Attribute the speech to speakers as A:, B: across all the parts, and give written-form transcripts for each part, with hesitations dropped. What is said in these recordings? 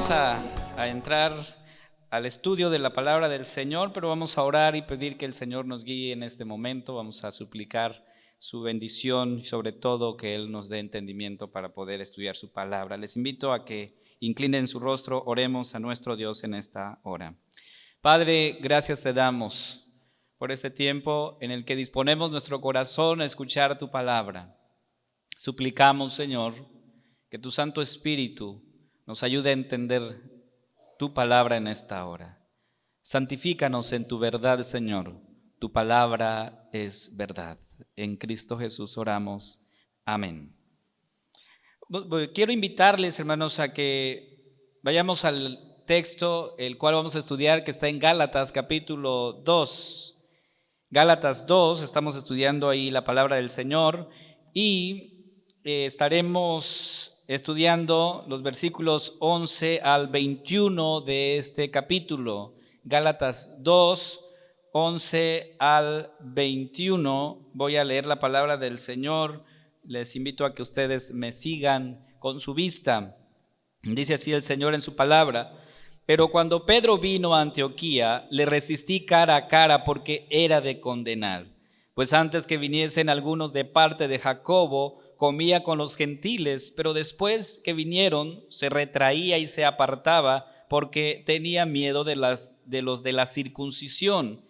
A: vamos a entrar al estudio de la palabra del Señor, pero vamos a orar y pedir que el Señor nos guíe en este momento. Vamos a suplicar su bendición y sobre todo que Él nos dé entendimiento para poder estudiar su palabra. Les invito a que inclinen su rostro, oremos a nuestro Dios en esta hora. Padre, gracias te damos por este tiempo en el que disponemos nuestro corazón a escuchar tu palabra. Suplicamos, Señor, que tu Santo Espíritu nos ayude a entender tu palabra en esta hora. Santifícanos en tu verdad, Señor. Tu palabra es verdad. En Cristo Jesús oramos. Amén. Quiero invitarles, hermanos, a que vayamos al texto, el cual vamos a estudiar, que está en Gálatas capítulo 2. Gálatas 2, estamos estudiando ahí la palabra del Señor y estaremos estudiando los versículos 11 al 21 de este capítulo. Gálatas 2, 11 al 21. Voy a leer la palabra del Señor. Les invito a que ustedes me sigan con su vista. Dice así el Señor en su palabra: pero cuando Pedro vino a Antioquía, le resistí cara a cara porque era de condenar. Pues antes que viniesen algunos de parte de Jacobo, comía con los gentiles, pero después que vinieron, se retraía y se apartaba porque tenía miedo de los de la circuncisión.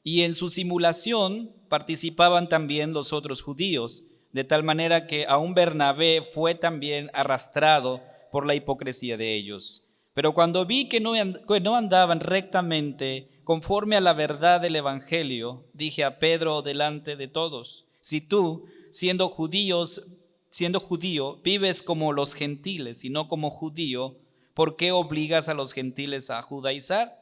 A: Y en su simulación participaban también los otros judíos, de tal manera que aun Bernabé fue también arrastrado por la hipocresía de ellos. Pero cuando vi que no andaban rectamente conforme a la verdad del evangelio, dije a Pedro delante de todos: si tú, siendo judío, vives como los gentiles y no como judío, ¿por qué obligas a los gentiles a judaizar?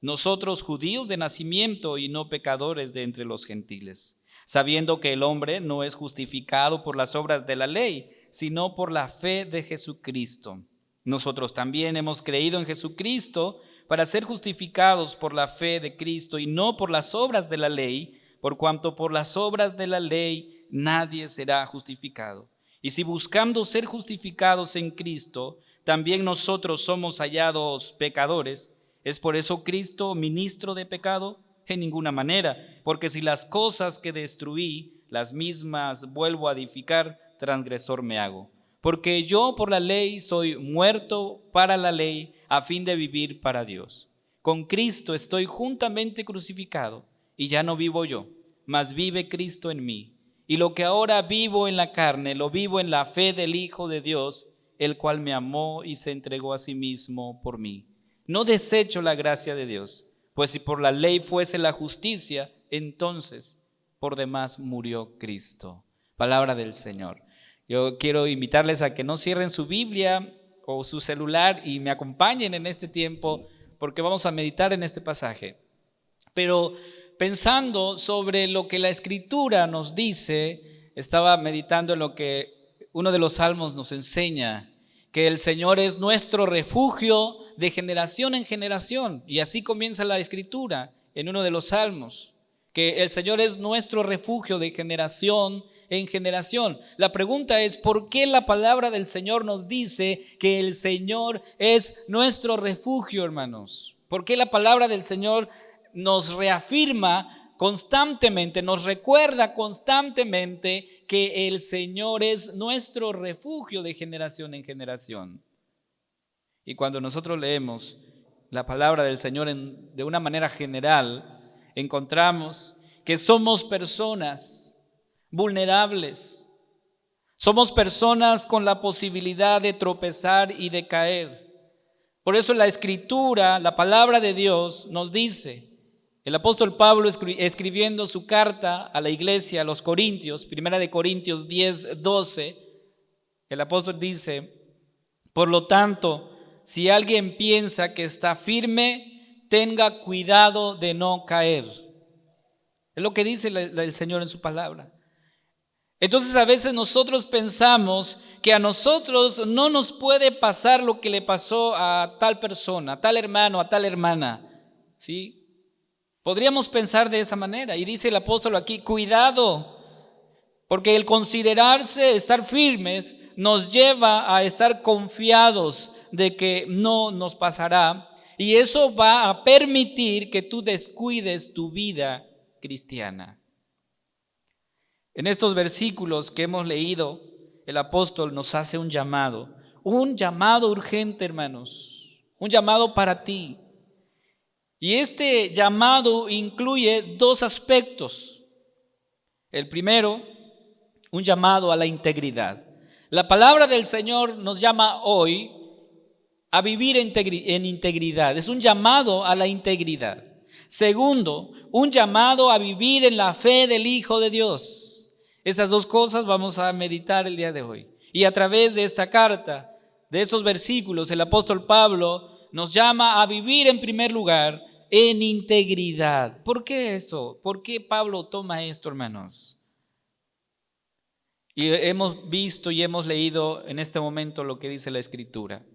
A: Nosotros judíos de nacimiento y no pecadores de entre los gentiles, sabiendo que el hombre no es justificado por las obras de la ley, sino por la fe de Jesucristo. Nosotros también hemos creído en Jesucristo para ser justificados por la fe de Cristo y no por las obras de la ley, por cuanto por las obras de la ley nadie será justificado. Y si buscando ser justificados en Cristo, también nosotros somos hallados pecadores, ¿es por eso Cristo ministro de pecado? En ninguna manera, porque si las cosas que destruí, las mismas vuelvo a edificar, transgresor me hago. Porque yo por la ley soy muerto para la ley, a fin de vivir para Dios. Con Cristo estoy juntamente crucificado, y ya no vivo yo, mas vive Cristo en mí. Y lo que ahora vivo en la carne, lo vivo en la fe del Hijo de Dios, el cual me amó y se entregó a sí mismo por mí. No desecho la gracia de Dios, pues si por la ley fuese la justicia, entonces por demás murió Cristo. Palabra del Señor. Yo quiero invitarles a que no cierren su Biblia o su celular y me acompañen en este tiempo, porque vamos a meditar en este pasaje. Pero pensando sobre lo que la Escritura nos dice, estaba meditando en lo que uno de los salmos nos enseña, que el Señor es nuestro refugio de generación en generación. Y así comienza la Escritura en uno de los salmos, que el Señor es nuestro refugio de generación en generación. La pregunta es: ¿por qué la palabra del Señor nos dice que el Señor es nuestro refugio, hermanos? ¿Por qué la palabra del Señor nos reafirma constantemente, nos recuerda constantemente que el Señor es nuestro refugio de generación en generación? Y cuando nosotros leemos la palabra del Señor de una manera general, encontramos que somos personas vulnerables, somos personas con la posibilidad de tropezar y de caer. Por eso la Escritura, la palabra de Dios nos dice, el apóstol Pablo escribiendo su carta a la iglesia, a los Corintios, 1 Corintios 10, 12, el apóstol dice: por lo tanto, si alguien piensa que está firme, tenga cuidado de no caer. Es lo que dice el Señor en su palabra. Entonces a veces nosotros pensamos que a nosotros no nos puede pasar lo que le pasó a tal persona, a tal hermano, a tal hermana, ¿sí? Podríamos pensar de esa manera. Y dice el apóstol aquí: cuidado, porque el considerarse estar firmes nos lleva a estar confiados, de que no nos pasará, y eso va a permitir que tú descuides tu vida cristiana. En estos versículos que hemos leído, el apóstol nos hace un llamado urgente, hermanos, un llamado para ti. Y este llamado incluye dos aspectos. El primero, un llamado a la integridad. La palabra del Señor nos llama hoy a vivir en integridad. Es un llamado a la integridad. Segundo, un llamado a vivir en la fe del Hijo de Dios. Esas dos cosas vamos a meditar el día de hoy. Y a través de esta carta, de esos versículos, el apóstol Pablo nos llama a vivir en primer lugar en integridad. ¿Por qué eso? ¿Por qué Pablo toma esto, hermanos? Y hemos visto y hemos leído en este momento lo que dice la Escritura.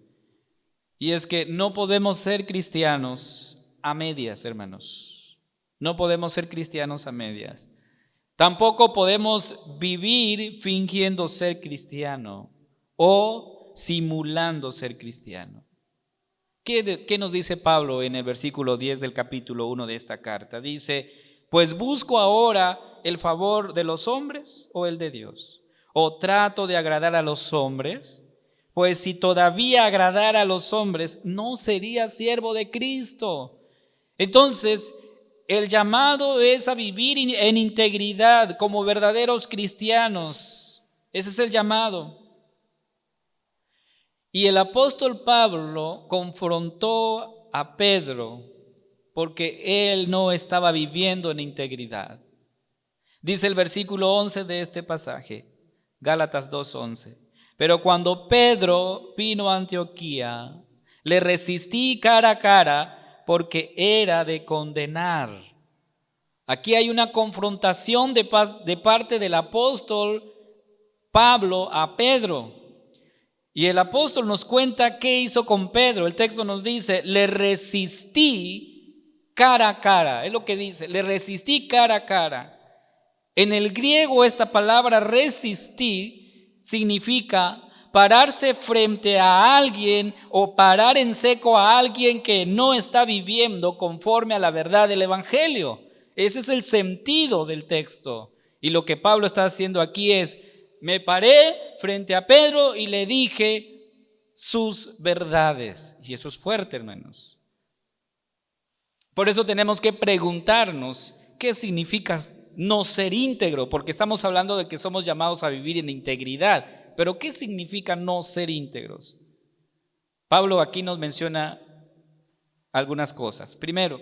A: Y es que no podemos ser cristianos a medias, hermanos. No podemos ser cristianos a medias. Tampoco podemos vivir fingiendo ser cristiano o simulando ser cristiano. ¿Qué nos dice Pablo en el versículo 10 del capítulo 1 de esta carta? Dice, pues busco ahora el favor de los hombres o el de Dios. ¿O trato de agradar a los hombres? Pues si todavía agradara a los hombres, no sería siervo de Cristo. Entonces, el llamado es a vivir en integridad como verdaderos cristianos. Ese es el llamado. Y el apóstol Pablo confrontó a Pedro porque él no estaba viviendo en integridad. Dice el versículo 11 de este pasaje, Gálatas 2:11. Pero cuando Pedro vino a Antioquía, le resistí cara a cara porque era de condenar. Aquí hay una confrontación de parte del apóstol Pablo a Pedro. Y el apóstol nos cuenta qué hizo con Pedro. El texto nos dice, le resistí cara a cara. Es lo que dice, le resistí cara a cara. En el griego esta palabra resistir significa pararse frente a alguien o parar en seco a alguien que no está viviendo conforme a la verdad del evangelio. Ese es el sentido del texto. Y lo que Pablo está haciendo aquí es, me paré frente a Pedro y le dije sus verdades. Y eso es fuerte, hermanos. Por eso tenemos que preguntarnos qué significa no ser íntegro, porque estamos hablando de que somos llamados a vivir en integridad. Pero ¿qué significa no ser íntegros? Pablo aquí nos menciona algunas cosas. Primero,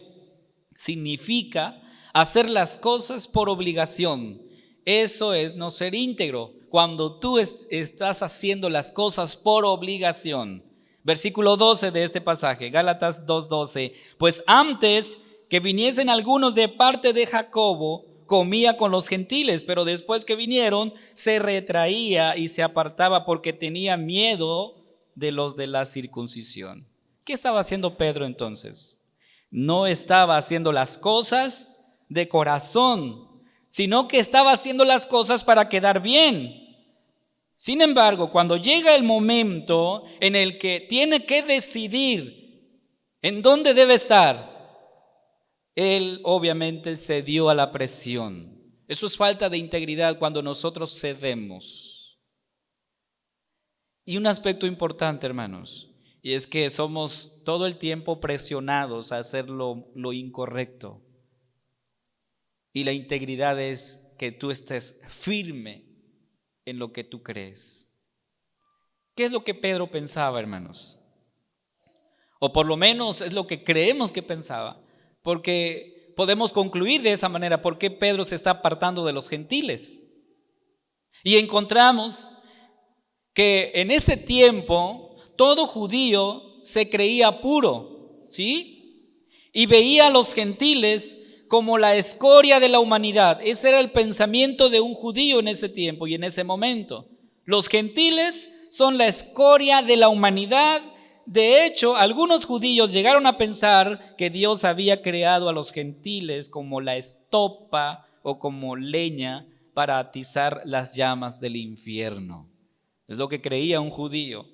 A: significa hacer las cosas por obligación. Eso es no ser íntegro, cuando tú estás haciendo las cosas por obligación. Versículo 12 de este pasaje, Gálatas 2:12. Pues antes que viniesen algunos de parte de Jacobo, comía con los gentiles, pero después que vinieron, se retraía y se apartaba porque tenía miedo de los de la circuncisión. ¿Qué estaba haciendo Pedro entonces? No estaba haciendo las cosas de corazón, sino que estaba haciendo las cosas para quedar bien. Sin embargo, cuando llega el momento en el que tiene que decidir en dónde debe estar, él obviamente cedió a la presión. Eso es falta de integridad cuando nosotros cedemos. Y un aspecto importante, hermanos, y es que somos todo el tiempo presionados a hacer lo incorrecto. Y la integridad es que tú estés firme en lo que tú crees. ¿Qué es lo que Pedro pensaba, hermanos? O por lo menos es lo que creemos que pensaba. Porque podemos concluir de esa manera por qué Pedro se está apartando de los gentiles. Y encontramos que en ese tiempo todo judío se creía puro, ¿sí? Y veía a los gentiles como la escoria de la humanidad. Ese era el pensamiento de un judío en ese tiempo y en ese momento. Los gentiles son la escoria de la humanidad. De hecho, algunos judíos llegaron a pensar que Dios había creado a los gentiles como la estopa o como leña para atizar las llamas del infierno. Es lo que creía un judío.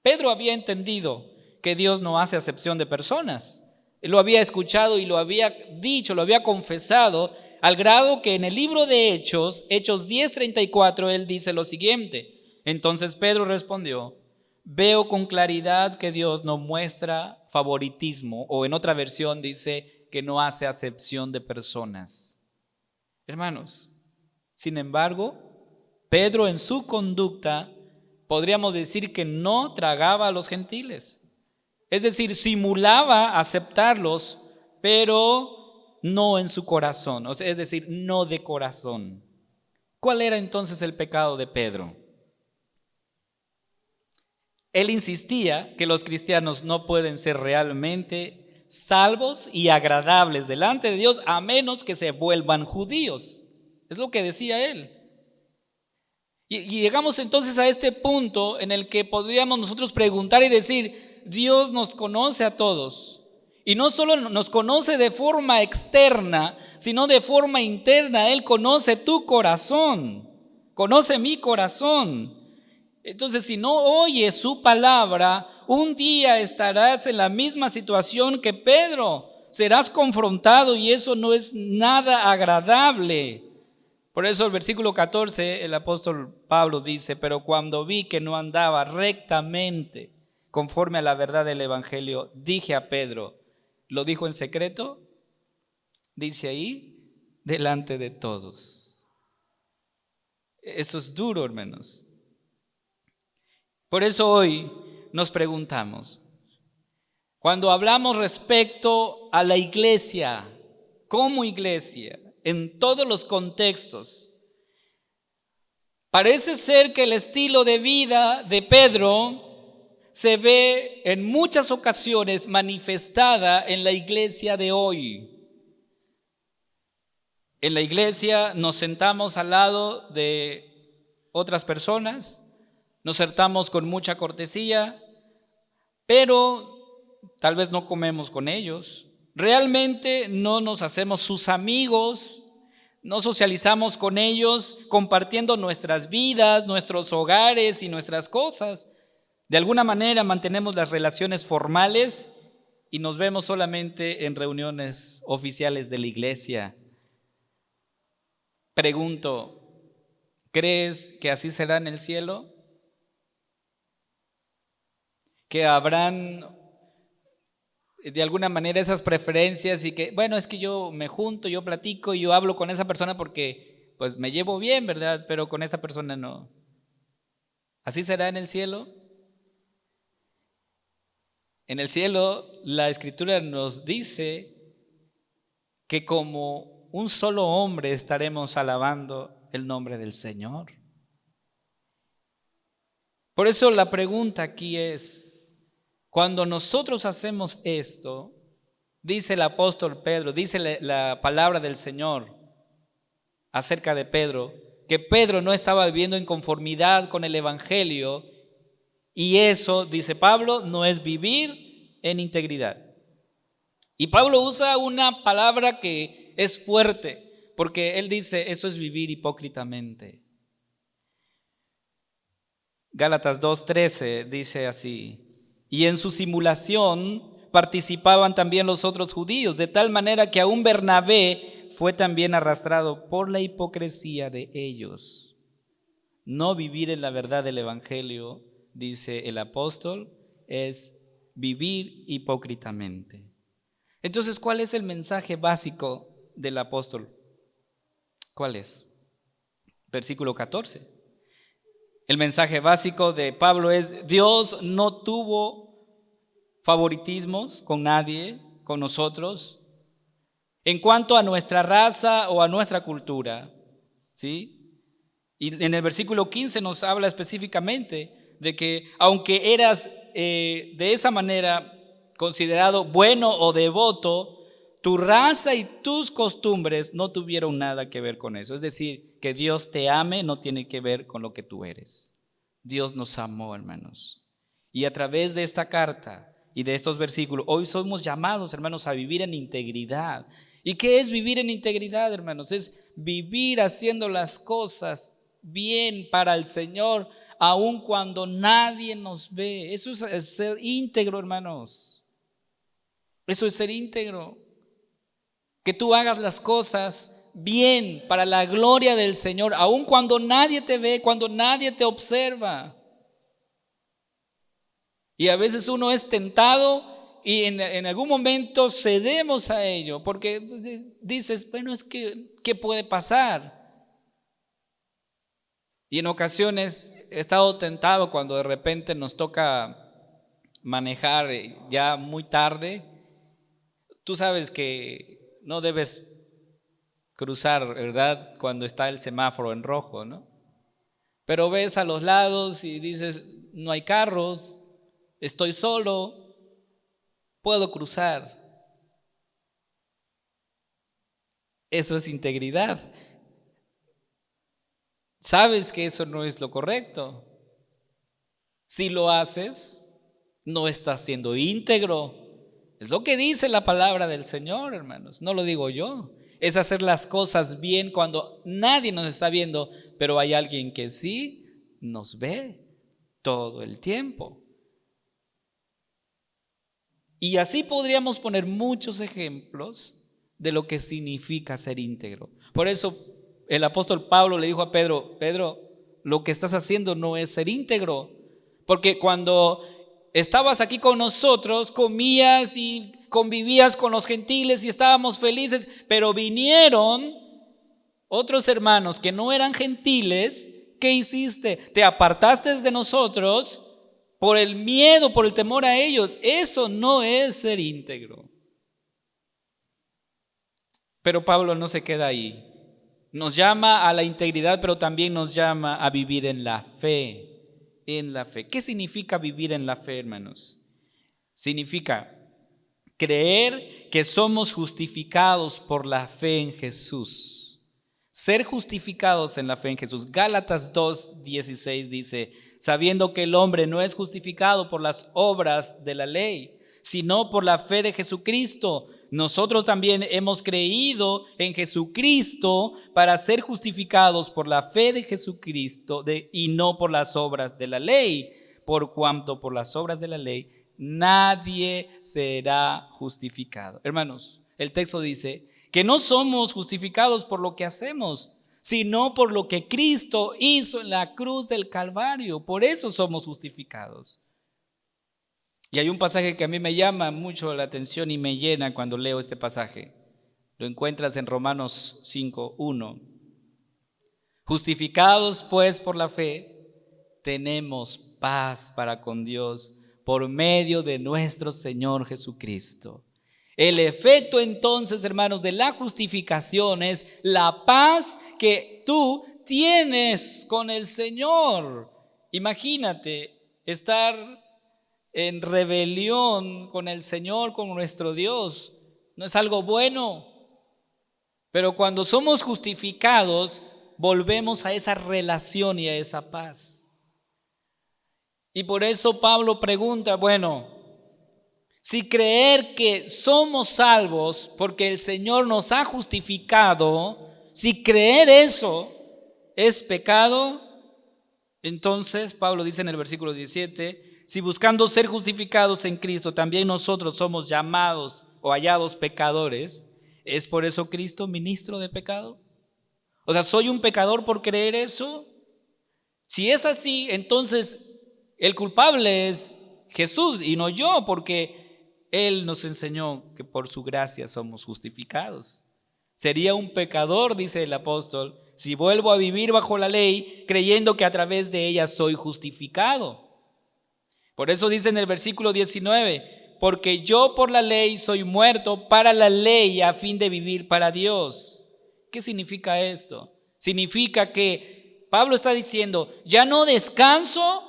A: Pedro había entendido que Dios no hace acepción de personas. Él lo había escuchado y lo había dicho, lo había confesado, al grado que en el libro de Hechos 10:34, él dice lo siguiente: entonces Pedro respondió: veo con claridad que Dios no muestra favoritismo, o en otra versión dice que no hace acepción de personas. Hermanos, sin embargo, Pedro en su conducta podríamos decir que no tragaba a los gentiles. Es decir, simulaba aceptarlos, pero no en su corazón, es decir, no de corazón. ¿Cuál era entonces el pecado de Pedro? Él insistía que los cristianos no pueden ser realmente salvos y agradables delante de Dios a menos que se vuelvan judíos. Es lo que decía él. Y llegamos entonces a este punto en el que podríamos nosotros preguntar y decir: Dios nos conoce a todos, y no solo nos conoce de forma externa, sino de forma interna. Él conoce tu corazón, conoce mi corazón. Entonces, si no oyes su palabra, un día estarás en la misma situación que Pedro. Serás confrontado y eso no es nada agradable. Por eso el versículo 14, el apóstol Pablo dice: pero cuando vi que no andaba rectamente conforme a la verdad del evangelio, dije a Pedro. ¿Lo dijo en secreto? Dice ahí, delante de todos. Eso es duro, hermanos. Por eso hoy nos preguntamos, cuando hablamos respecto a la iglesia, como iglesia, en todos los contextos, parece ser que el estilo de vida de Pedro se ve en muchas ocasiones manifestada en la iglesia de hoy. En la iglesia nos sentamos al lado de otras personas, nos sentamos con mucha cortesía, pero tal vez no comemos con ellos. Realmente no nos hacemos sus amigos, no socializamos con ellos compartiendo nuestras vidas, nuestros hogares y nuestras cosas. De alguna manera mantenemos las relaciones formales y nos vemos solamente en reuniones oficiales de la iglesia. Pregunto, ¿crees que así será en el cielo? ¿Que habrán de alguna manera esas preferencias y que, bueno, es que yo me junto, yo platico y yo hablo con esa persona porque pues me llevo bien, ¿verdad? Pero con esa persona no. ¿Así será en el cielo? En el cielo, la Escritura nos dice que como un solo hombre estaremos alabando el nombre del Señor. Por eso la pregunta aquí es, cuando nosotros hacemos esto, dice el apóstol Pedro, dice la palabra del Señor acerca de Pedro, que Pedro no estaba viviendo en conformidad con el evangelio. Y eso, dice Pablo, no es vivir en integridad. Y Pablo usa una palabra que es fuerte, porque él dice, eso es vivir hipócritamente. Gálatas 2:13 dice así: y en su simulación participaban también los otros judíos, de tal manera que aún Bernabé fue también arrastrado por la hipocresía de ellos. No vivir en la verdad del evangelio, dice el apóstol, es vivir hipócritamente. Entonces, ¿cuál es el mensaje básico del apóstol? ¿Cuál es? Versículo 14. El mensaje básico de Pablo es: Dios no tuvo favoritismos con nadie, con nosotros, en cuanto a nuestra raza o a nuestra cultura, ¿sí? Y en el versículo 15 nos habla específicamente de que aunque eras de esa manera considerado bueno o devoto, tu raza y tus costumbres no tuvieron nada que ver con eso. Es decir, que Dios te ame no tiene que ver con lo que tú eres. Dios nos amó, hermanos. Y a través de esta carta y de estos versículos, hoy somos llamados, hermanos, a vivir en integridad. ¿Y qué es vivir en integridad, hermanos? Es vivir haciendo las cosas bien para el Señor, aun cuando nadie nos ve. Eso es ser íntegro, hermanos. Eso es ser íntegro. Que tú hagas las cosas bien para la gloria del Señor, aun cuando nadie te ve, cuando nadie te observa. Y a veces uno es tentado y en algún momento cedemos a ello, porque dices, bueno, es que, ¿qué puede pasar? Y en ocasiones he estado tentado cuando de repente nos toca manejar ya muy tarde. Tú sabes que no debes cruzar, ¿verdad? Cuando está el semáforo en rojo, ¿no? Pero ves a los lados y dices, no hay carros, estoy solo, puedo cruzar. Eso es integridad. Sabes que eso no es lo correcto. Si lo haces, no estás siendo íntegro. Es lo que dice la palabra del Señor, hermanos. No lo digo yo. Es hacer las cosas bien cuando nadie nos está viendo, pero hay alguien que sí nos ve todo el tiempo. Y así podríamos poner muchos ejemplos de lo que significa ser íntegro. Por eso el apóstol Pablo le dijo a Pedro, Pedro, lo que estás haciendo no es ser íntegro, porque cuando estabas aquí con nosotros, comías y convivías con los gentiles y estábamos felices, pero vinieron otros hermanos que no eran gentiles. ¿Qué hiciste? Te apartaste de nosotros por el miedo, por el temor a ellos. Eso no es ser íntegro. Pero Pablo no se queda ahí. Nos llama a la integridad, pero también nos llama a vivir en la fe. En la fe. ¿Qué significa vivir en la fe, hermanos? Significa creer que somos justificados por la fe en Jesús. Ser justificados en la fe en Jesús. Gálatas 2:16 dice, sabiendo que el hombre no es justificado por las obras de la ley, sino por la fe de Jesucristo. Nosotros también hemos creído en Jesucristo para ser justificados por la fe de Jesucristo y no por las obras de la ley, por cuanto por las obras de la ley nadie será justificado. Hermanos, el texto dice que no somos justificados por lo que hacemos, sino por lo que Cristo hizo en la cruz del Calvario. Por eso somos justificados. Y hay un pasaje que a mí me llama mucho la atención y me llena cuando leo este pasaje. Lo encuentras en Romanos 5:1. Justificados pues por la fe, tenemos paz para con Dios por medio de nuestro Señor Jesucristo. El efecto entonces, hermanos, de la justificación es la paz que tú tienes con el Señor. Imagínate estar en rebelión con el Señor, con nuestro Dios. No es algo bueno. Pero cuando somos justificados, volvemos a esa relación y a esa paz. Y por eso Pablo pregunta, bueno, si creer que somos salvos porque el Señor nos ha justificado, si creer eso es pecado, entonces Pablo dice en el versículo 17, si buscando ser justificados en Cristo también nosotros somos llamados o hallados pecadores, ¿es por eso Cristo ministro de pecado? O sea, ¿soy un pecador por creer eso? Si es así, entonces el culpable es Jesús y no yo, porque Él nos enseñó que por su gracia somos justificados. Sería un pecador, dice el apóstol, si vuelvo a vivir bajo la ley, creyendo que a través de ella soy justificado. Por eso dice en el versículo 19, porque yo por la ley soy muerto para la ley a fin de vivir para Dios. ¿Qué significa esto? Significa que Pablo está diciendo, ya no descanso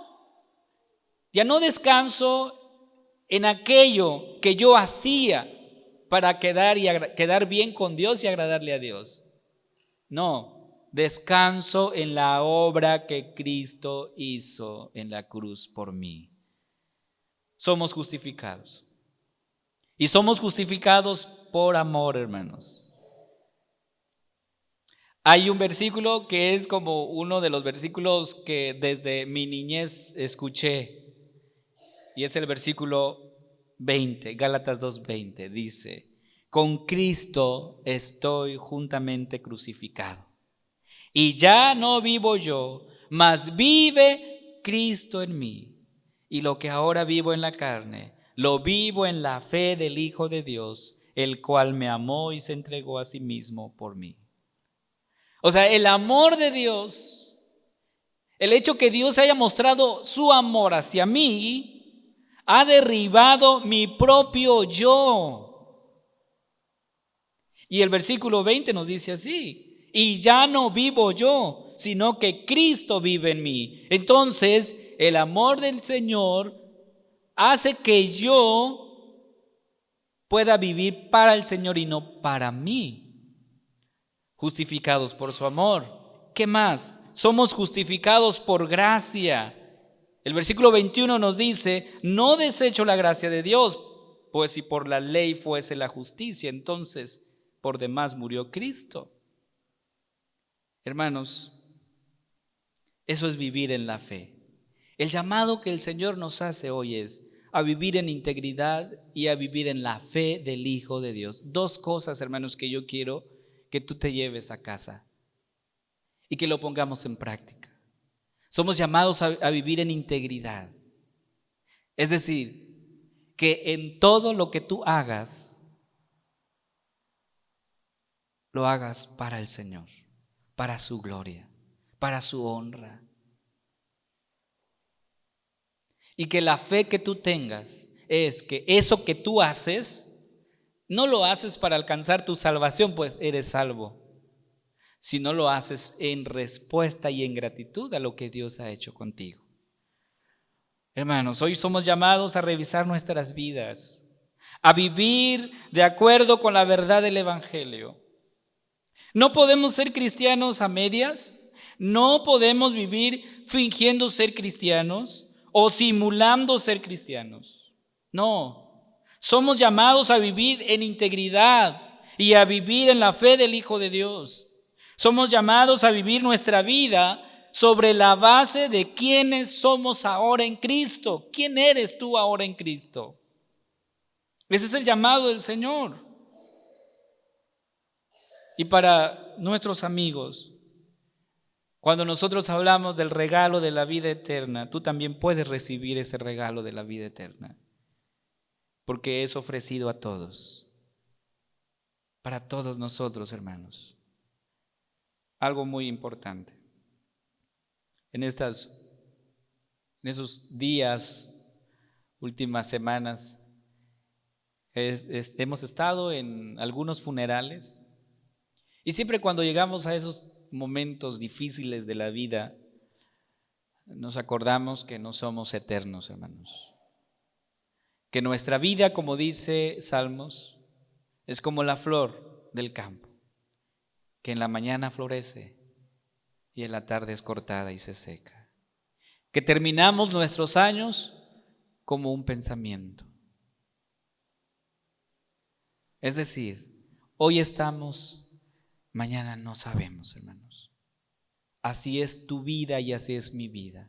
A: en aquello que yo hacía para quedar bien con Dios y agradarle a Dios. No, descanso en la obra que Cristo hizo en la cruz por mí. Somos justificados. Y somos justificados por amor, hermanos. Hay un versículo que es como uno de los versículos que desde mi niñez escuché, y es el versículo 20, Gálatas 2:20, dice: con Cristo estoy juntamente crucificado, y ya no vivo yo, mas vive Cristo en mí. Y lo que ahora vivo en la carne, lo vivo en la fe del Hijo de Dios, el cual me amó y se entregó a sí mismo por mí. O sea, el amor de Dios, el hecho que Dios haya mostrado su amor hacia mí, ha derribado mi propio yo. Y el versículo 20 nos dice así: y ya no vivo yo, sino que Cristo vive en mí. Entonces, el amor del Señor hace que yo pueda vivir para el Señor y no para mí. Justificados por su amor. ¿Qué más? Somos justificados por gracia. El versículo 21 nos dice: no desecho la gracia de Dios, pues si por la ley fuese la justicia, entonces por demás murió Cristo. Hermanos, eso es vivir en la fe. El llamado que el Señor nos hace hoy es a vivir en integridad y a vivir en la fe del Hijo de Dios. Dos cosas, hermanos, que yo quiero que tú te lleves a casa y que lo pongamos en práctica. Somos llamados a vivir en integridad. Es decir, que en todo lo que tú hagas, lo hagas para el Señor, para su gloria, para su honra. Y que la fe que tú tengas es que eso que tú haces, no lo haces para alcanzar tu salvación, pues eres salvo, sino lo haces en respuesta y en gratitud a lo que Dios ha hecho contigo. Hermanos, hoy somos llamados a revisar nuestras vidas, a vivir de acuerdo con la verdad del Evangelio. No podemos ser cristianos a medias, no podemos vivir fingiendo ser cristianos o simulando ser cristianos. No. Somos llamados a vivir en integridad y a vivir en la fe del Hijo de Dios. Somos llamados a vivir nuestra vida sobre la base de quiénes somos ahora en Cristo. ¿Quién eres tú ahora en Cristo? Ese es el llamado del Señor. Y para nuestros amigos, cuando nosotros hablamos del regalo de la vida eterna, tú también puedes recibir ese regalo de la vida eterna. Porque es ofrecido a todos, para todos nosotros, hermanos. Algo muy importante. En esos días, últimas semanas, hemos estado en algunos funerales. Y siempre cuando llegamos a esos momentos difíciles de la vida, nos acordamos que no somos eternos, hermanos. Que nuestra vida, como dice Salmos, es como la flor del campo, que en la mañana florece y en la tarde es cortada y se seca. Que terminamos nuestros años como un pensamiento. Es decir, hoy estamos, mañana no sabemos, hermanos. Así es tu vida y así es mi vida.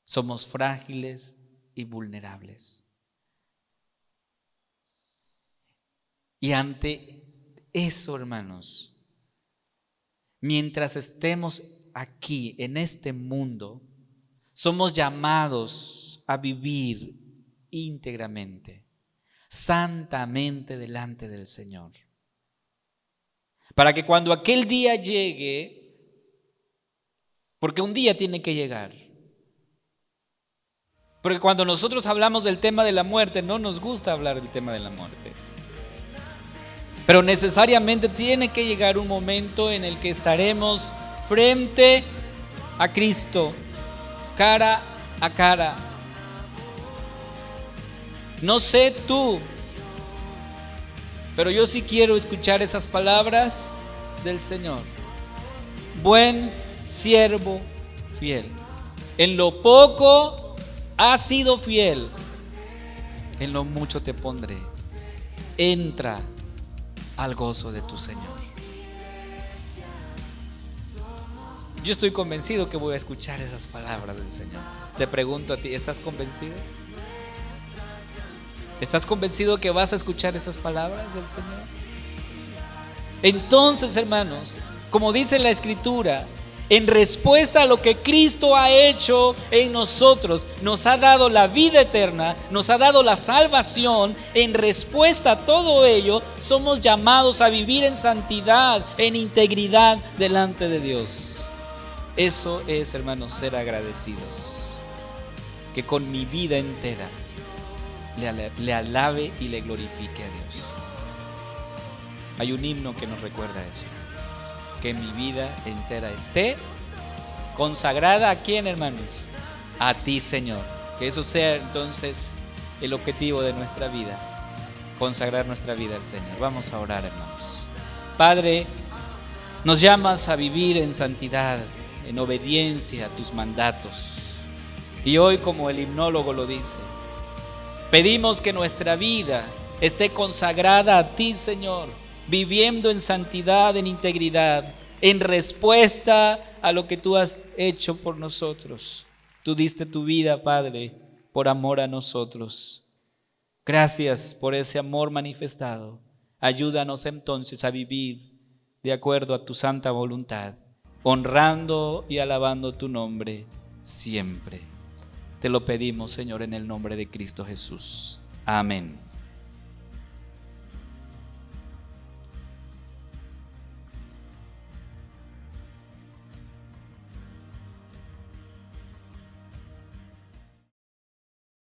A: Somos frágiles y vulnerables. Y ante eso, hermanos, mientras estemos aquí en este mundo, somos llamados a vivir íntegramente, santamente delante del Señor. Para que cuando aquel día llegue, porque un día tiene que llegar, porque cuando nosotros hablamos del tema de la muerte, no nos gusta hablar del tema de la muerte. Pero necesariamente tiene que llegar un momento en el que estaremos frente a Cristo, cara a cara. No sé tú, pero yo sí quiero escuchar esas palabras del Señor. Buen siervo fiel. En lo poco has sido fiel, en lo mucho te pondré. Entra al gozo de tu Señor. Yo estoy convencido que voy a escuchar esas palabras del Señor. Te pregunto a ti, ¿estás convencido? ¿Estás convencido que vas a escuchar esas palabras del Señor? Entonces, hermanos, como dice la Escritura, en respuesta a lo que Cristo ha hecho en nosotros, nos ha dado la vida eterna, nos ha dado la salvación. En respuesta a todo ello, somos llamados a vivir en santidad, en integridad delante de Dios. Eso es, hermanos, ser agradecidos. Que con mi vida entera le alabe y le glorifique a Dios. Hay un himno que nos recuerda eso. Que mi vida entera esté consagrada ¿a quién, hermanos? A ti, Señor. Que eso sea entonces el objetivo de nuestra vida, consagrar nuestra vida al Señor. Vamos a orar, hermanos. Padre, nos llamas a vivir en santidad, en obediencia a tus mandatos. Y hoy, como el himnólogo lo dice, pedimos que nuestra vida esté consagrada a ti, Señor, viviendo en santidad, en integridad, en respuesta a lo que tú has hecho por nosotros. Tú diste tu vida, Padre, por amor a nosotros. Gracias por ese amor manifestado. Ayúdanos entonces a vivir de acuerdo a tu santa voluntad, honrando y alabando tu nombre siempre. Te lo pedimos, Señor, en el nombre de Cristo Jesús. Amén.